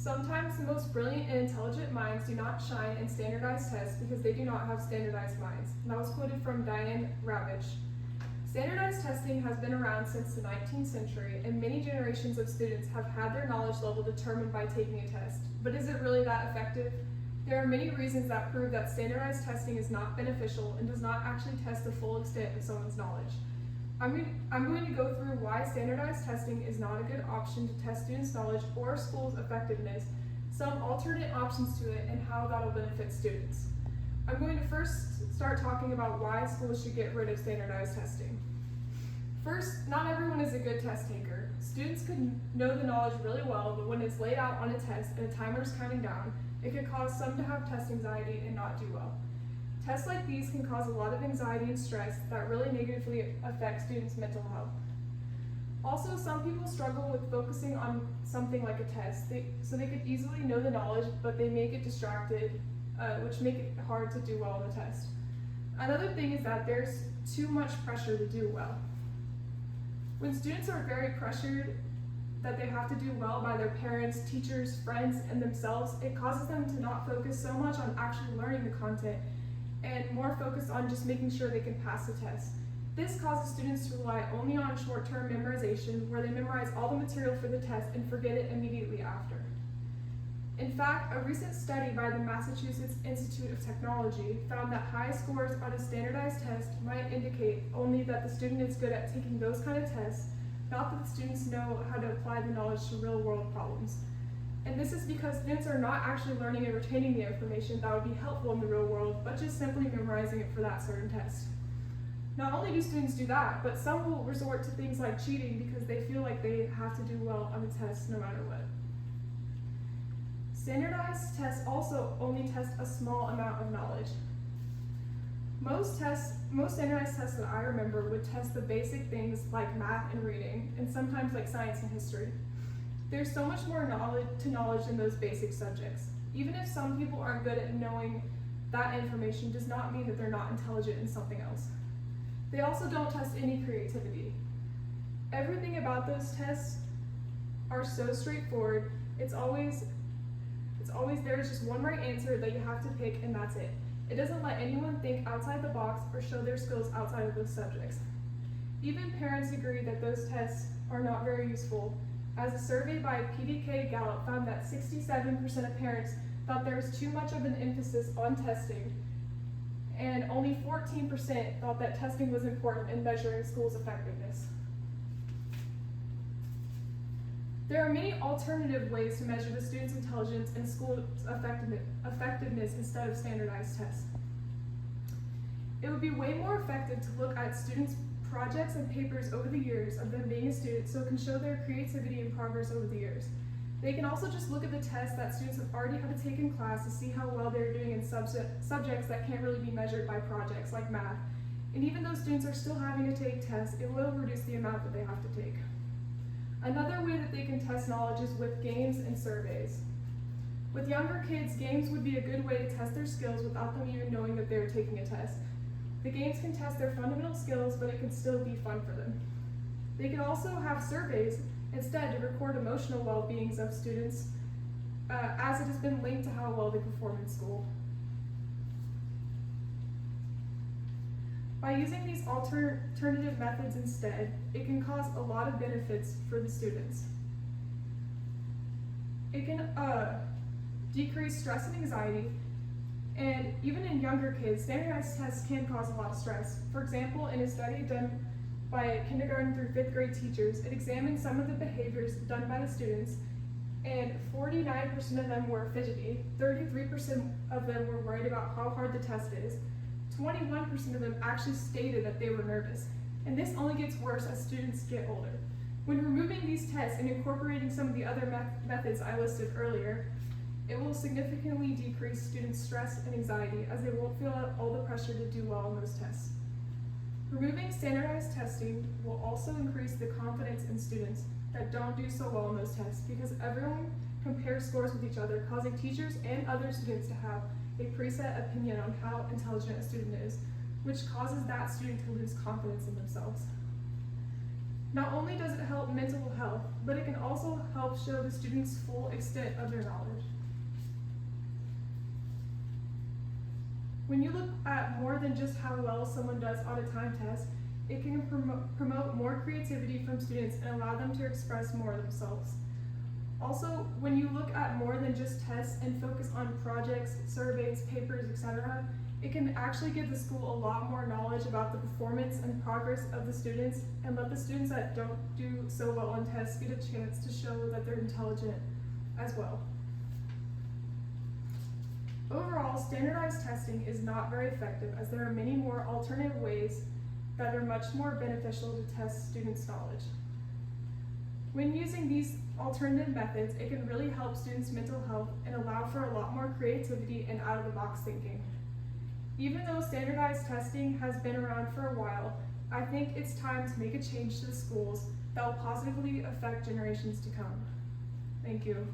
Sometimes the most brilliant and intelligent minds do not shine in standardized tests because they do not have standardized minds. And that was quoted from Diane Ravitch. Standardized testing has been around since the 19th century, and many generations of students have had their knowledge level determined by taking a test. But is it really that effective? There are many reasons that prove that standardized testing is not beneficial and does not actually test the full extent of someone's knowledge. I'm going to go through why standardized testing is not a good option to test students' knowledge or a school's effectiveness, some alternate options to it, and how that'll benefit students. I'm going to first start talking about why schools should get rid of standardized testing. First, not everyone is a good test taker. Students could know the knowledge really well, but when it's laid out on a test and a timer is counting down, it could cause some to have test anxiety and not do well. Tests like these can cause a lot of anxiety and stress that really negatively affect students' mental health. Also, some people struggle with focusing on something like a test, so they could easily know the knowledge, but they may get distracted, which make it hard to do well on the test. Another thing is that there's too much pressure to do well. When students are very pressured that they have to do well by their parents, teachers, friends, and themselves, it causes them to not focus so much on actually learning the content and more focused on just making sure they can pass the test. This causes students to rely only on short-term memorization, where they memorize all the material for the test and forget it immediately after. In fact, a recent study by the Massachusetts Institute of Technology found that high scores on a standardized test might indicate only that the student is good at taking those kind of tests, not that the students know how to apply the knowledge to real-world problems. And this is because students are not actually learning and retaining the information that would be helpful in the real world, but just simply memorizing it for that certain test. Not only do students do that, but some will resort to things like cheating because they feel like they have to do well on the test no matter what. Standardized tests also only test a small amount of knowledge. Most standardized tests that I remember would test the basic things like math and reading, and sometimes like science and history. There's so much more knowledge in those basic subjects. Even if some people aren't good at knowing that information, does not mean that they're not intelligent in something else. They also don't test any creativity. Everything about those tests are so straightforward. It's always there's just one right answer that you have to pick, and that's it. It doesn't let anyone think outside the box or show their skills outside of those subjects. Even parents agree that those tests are not very useful, as a survey by PDK Gallup found that 67% of parents thought there was too much of an emphasis on testing, and only 14% thought that testing was important in measuring schools' effectiveness. There are many alternative ways to measure the student's intelligence and school's effectiveness instead of standardized tests. It would be way more effective to look at students' projects and papers over the years of them being a student, so it can show their creativity and progress over the years. They can also just look at the tests that students have already had to take in class to see how well they're doing in subjects that can't really be measured by projects like math. And even though students are still having to take tests, it will reduce the amount that they have to take. Another way that they can test knowledge is with games and surveys. With younger kids, games would be a good way to test their skills without them even knowing that they're taking a test. The games can test their fundamental skills, but it can still be fun for them. They can also have surveys instead to record emotional well-beings of students, as it has been linked to how well they perform in school. By using these alternative methods instead, it can cause a lot of benefits for the students. It can decrease stress and anxiety, and even in younger kids, standardized tests can cause a lot of stress. For example, in a study done by kindergarten through 5th grade teachers, it examined some of the behaviors done by the students, and 49% of them were fidgety, 33% of them were worried about how hard the test is, 21% of them actually stated that they were nervous. And this only gets worse as students get older. When removing these tests and incorporating some of the other methods I listed earlier, it will significantly decrease students' stress and anxiety, as they won't feel all the pressure to do well on those tests. Removing standardized testing will also increase the confidence in students that don't do so well on those tests, because everyone compares scores with each other, causing teachers and other students to have a preset opinion on how intelligent a student is, which causes that student to lose confidence in themselves. Not only does it help mental health, but it can also help show the student's full extent of their knowledge. When you look at more than just how well someone does on a time test, it can promote more creativity from students and allow them to express more themselves. Also, when you look at more than just tests and focus on projects, surveys, papers, etc., it can actually give the school a lot more knowledge about the performance and progress of the students, and let the students that don't do so well on tests get a chance to show that they're intelligent as well. Overall, standardized testing is not very effective, as there are many more alternative ways that are much more beneficial to test students' knowledge. When using these alternative methods, it can really help students' mental health and allow for a lot more creativity and out-of-the-box thinking. Even though standardized testing has been around for a while, I think it's time to make a change to the schools that will positively affect generations to come. Thank you.